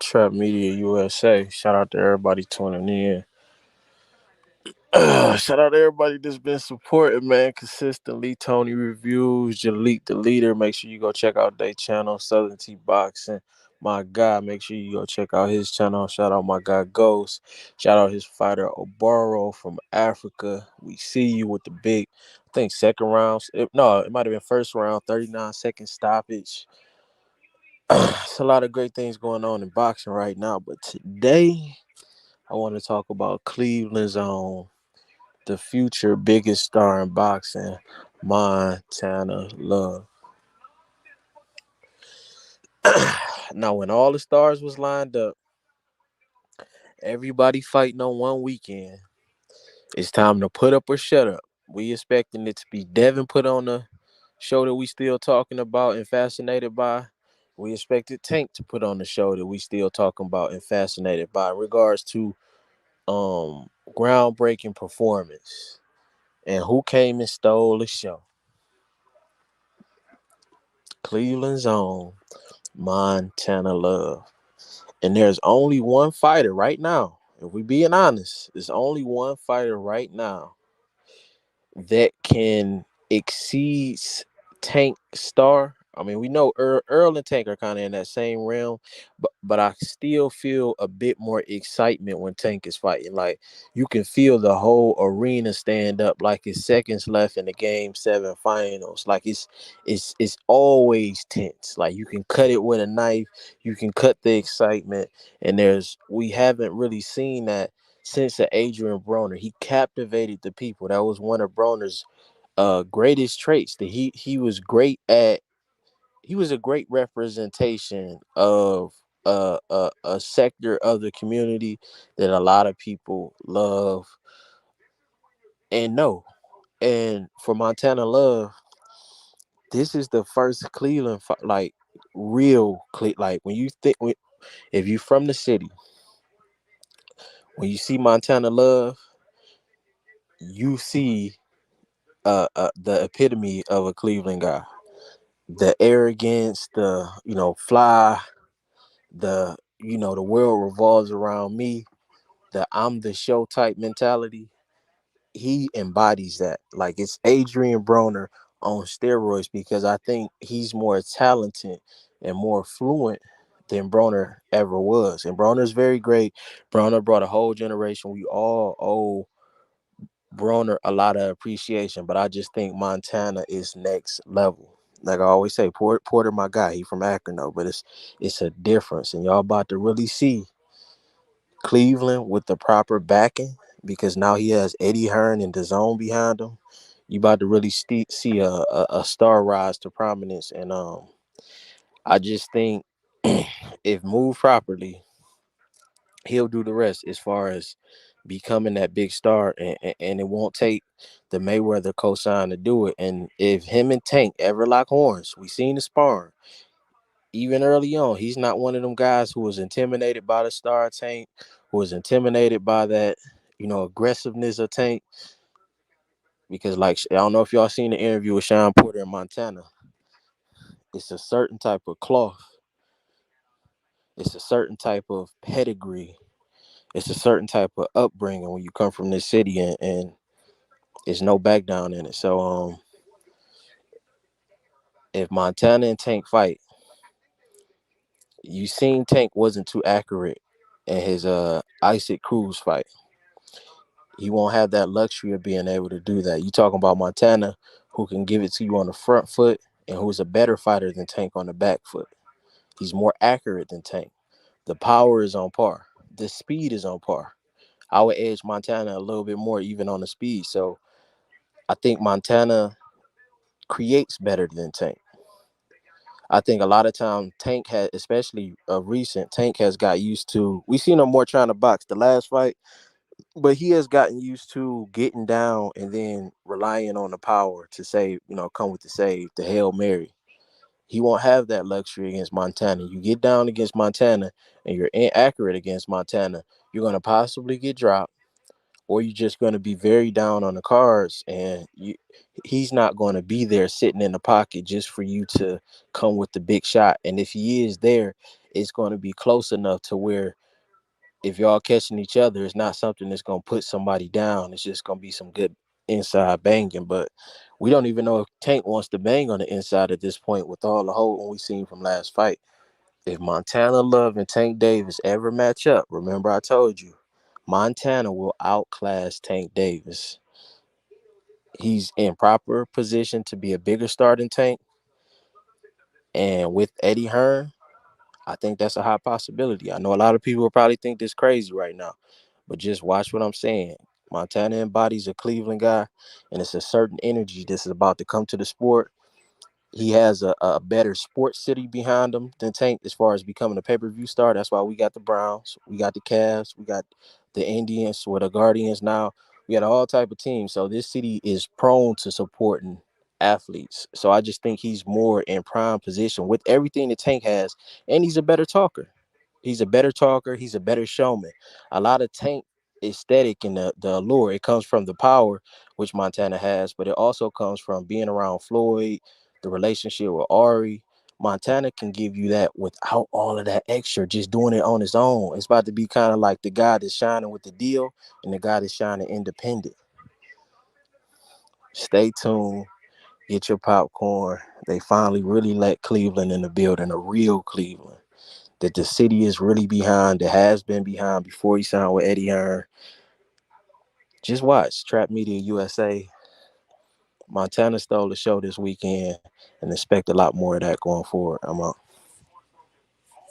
Trap Media USA. Shout out to everybody tuning in. Shout out to everybody that's been supporting, man, consistently. Tony Reviews, Jalik the Leader. Make sure you go check out their channel, Southern T Boxing. My guy, make sure you go check out his channel. Shout out my guy Ghost. Shout out his fighter Oboro from Africa. We see you with the big, I think second round. No, it might have been first round, 39-second stoppage. It's a lot of great things going on in boxing right now, but today I want to talk about Cleveland's own, the future biggest star in boxing, Montana Love. Now, when all the stars was lined up, everybody fighting on one weekend, it's time to put up or shut up. We expecting it to be Devin put on the show that we still talking about and fascinated by. We expected Tank to put on the show that we still talking about and fascinated by in regards to groundbreaking performance. And who came and stole the show? Cleveland's own Montana Love. And there's only one fighter right now. If we being honest, there's only one fighter right now that can exceed Tank Star. I mean, we know Earl and Tank are kind of in that same realm, but I still feel a bit more excitement when Tank is fighting. Like you can feel the whole arena stand up, like it's seconds left in the Game 7 finals. Like it's always tense. Like you can cut it with a knife, you can cut the excitement, and we haven't really seen that since the Adrian Broner. He captivated the people. That was one of Broner's greatest traits. That he was great at. He was a great representation of a sector of the community that a lot of people love and know. And for Montana Love, this is the first Cleveland like real like when you think if you from the city, when you see Montana Love, you see the epitome of a Cleveland guy. The arrogance, the fly, the world revolves around me, the I'm the show type mentality. He embodies that. Like it's Adrian Broner on steroids because I think he's more talented and more fluent than Broner ever was. And Broner's very great. Broner brought a whole generation. We all owe Broner a lot of appreciation, but I just think Montana is next level. Like I always say, Porter, my guy, he from Akron though, but it's a difference, and y'all about to really see Cleveland with the proper backing because now he has Eddie Hearn and DAZN behind him. You about to really see a star rise to prominence, and I just think if moved properly, he'll do the rest as far as becoming that big star, and it won't take the Mayweather cosign to do it. And if him and Tank ever lock horns, we seen the sparring even early on. He's not one of them guys who was intimidated by the star Tank, who was intimidated by that aggressiveness of Tank. Because like I don't know if y'all seen the interview with Sean Porter in Montana. It's a certain type of cloth. It's a certain type of pedigree. It's a certain type of upbringing when you come from this city, and there's no back down in it. So if Montana and Tank fight, you seen Tank wasn't too accurate in his Isaac Cruz fight. He won't have that luxury of being able to do that. You talking about Montana, who can give it to you on the front foot and who's a better fighter than Tank on the back foot. He's more accurate than Tank. The power is on par. The speed is on par. I would edge Montana a little bit more even on the speed. So I think Montana creates better than Tank. I think a lot of time Tank had, especially recent, Tank has got used to. We seen him more trying to box the last fight, but he has gotten used to getting down and then relying on the power to save. Come with the save, the Hail Mary. He won't have that luxury against Montana. You get down against Montana and you're inaccurate against Montana, you're gonna possibly get dropped, or you're just going to be very down on the cards, and he's not going to be there sitting in the pocket just for you to come with the big shot. And if he is there, it's going to be close enough to where if y'all catching each other, it's not something that's going to put somebody down. It's just going to be some good inside banging. But we don't even know if Tank wants to bang on the inside at this point with all the holding we seen from last fight. If Montana Love and Tank Davis ever match up, remember I told you, Montana will outclass Tank Davis. He's in proper position to be a bigger star than Tank. And with Eddie Hearn, I think that's a high possibility. I know a lot of people will probably think this crazy right now, but just watch what I'm saying. Montana embodies a Cleveland guy, and it's a certain energy that's about to come to the sport. He has a better sports city behind him than Tank as far as becoming a pay-per-view star. That's why we got the Browns, we got the Cavs, we got the Indians or the Guardians now. We got all type of teams. So this city is prone to supporting athletes. So I just think he's more in prime position with everything that Tank has, and he's a better talker. He's a better talker. He's a better showman. A lot of Tank aesthetic and the allure, it comes from the power, which Montana has, but it also comes from being around Floyd, the relationship with Ari. Montana can give you that without all of that extra, just doing it on his own. It's about to be kind of like the guy that's shining with the deal and the guy that's shining independent. Stay tuned. Get your popcorn. They finally really let Cleveland in the building, a real Cleveland that the city is really behind, that has been behind before he signed with Eddie Hearn. Just watch Trap Media USA. Montana stole the show this weekend and expect a lot more of that going forward. I'm out.